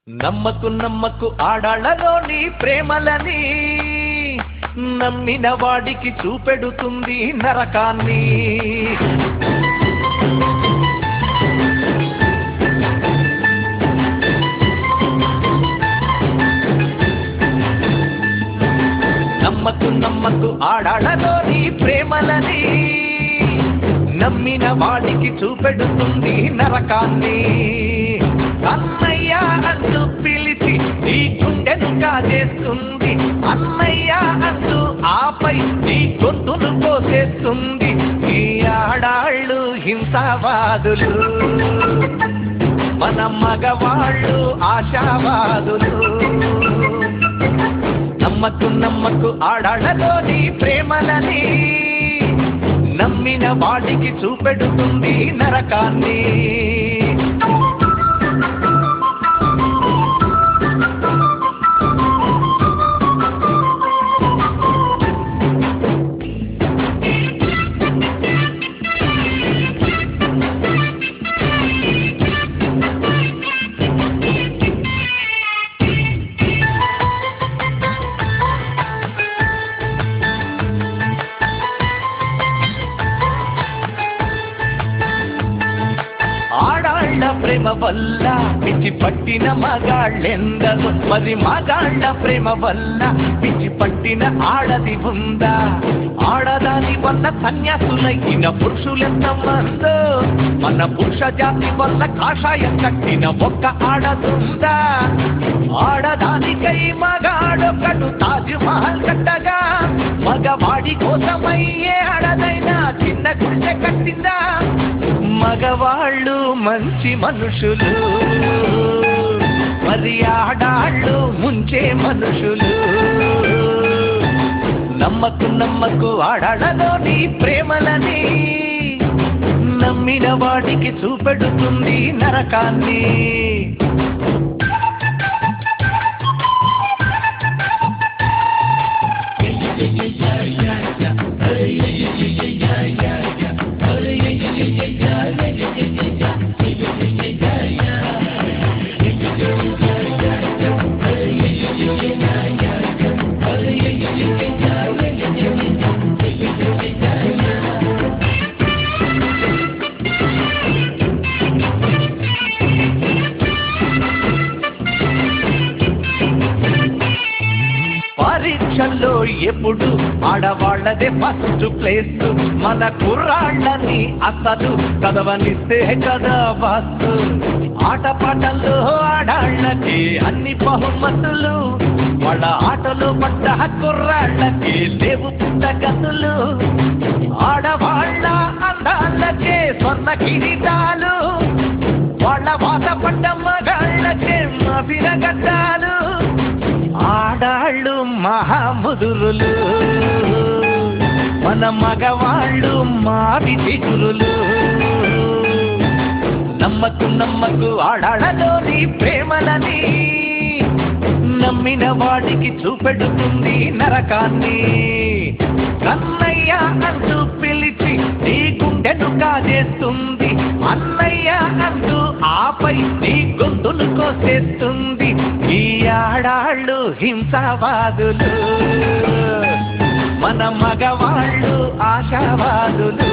నమ్మకు నమ్మకు ఆడాళ్ళలోని ప్రేమలని, నమ్మిన వాడికి చూపెడుతుంది నరకాన్ని. నమ్మకు నమ్మకు ఆడాళ్ళలోని ప్రేమలని, నమ్మిన వాడికి చూపెడుతుంది నరకాన్ని. అన్నయ్య అంటూ పిలిచి నీ గుండెను కాజేస్తుంది, అన్నయ్య అంటూ ఆపై నీ గొంతును కోసేస్తుంది. ఈ ఆడాళ్ళు హింసావాదులు, మన మగవాళ్ళు ఆశావాదులు. నమ్మకు నమ్మకు ఆడాళ్ళలోని ప్రేమలని, నమ్మిన వాడికి చూపెడుతుంది నరకాన్ని. ఆడాళ్ళ ప్రేమ వల్ల పిచ్చి పట్టిన మగాళ్ళెందరో, మరి మగాళ్ళ ప్రేమ వల్ల పిచ్చి పట్టిన ఆడది ఉందా? ఆడదాని వల్ల సన్యాసులైన పురుషులెంతమందో, మన పురుష జాతి వల్ల కాషాయం కట్టిన ఒక్క ఆడదుందా? ఆడదానికై మగాడొకడు తాజ్ మహల్ కట్టగా, మగవాడి కోసమయ్యే ఆడదైనా చిన్న గుడిసె కట్టిందా? మగవాళ్ళు మంచి మనుషులు, మరి ఆడాళ్ళు ముంచే మనుషులు. నమ్మకు నమ్మకు ఆడాళ్ళలోని ప్రేమలని, నమ్మిన వాడికి చూపెడుతుంది నరకాన్ని. పరీక్షల్లో ఎప్పుడు ఆడవాళ్లదే ఫస్ట్ ప్లేస్, మన కుర్రాళ్ళని అసలు చదవనిస్తే కదా వాస్తు. ఆటపాటల్లో ఆడాళ్ళకి అన్ని బహుమతులు, వాళ్ళ ఆటలు పడ్డ కుర్రాళ్ళకి లేవు పుట్టగతులు. ఆడవాళ్ళ అందాలకే స్వర్ణ కిరీటాలు, వాళ్ళ వాత పడ్డ మగాళ్ళకే విరగడ్డాలు. ఆడాళ్ళు మహాముదురులు, మన మగవాళ్ళు మావి దిగురులు. నమ్మకు నమ్మకు ఆడాళ్ళలోని ప్రేమలని, నమ్మిన వాడికి చూపెడుతుంది నరకాన్ని. అన్నయ్య అంటూ పిలిచి నీ గుండెను కాజేస్తుంది, అన్నయ్య అంటూ ఆపై నీ గొంతును కోసేస్తుంది. ఈ ఆడాళ్ళు హింసావాదులు, మన మగవాళ్ళు ఆశావాదులు.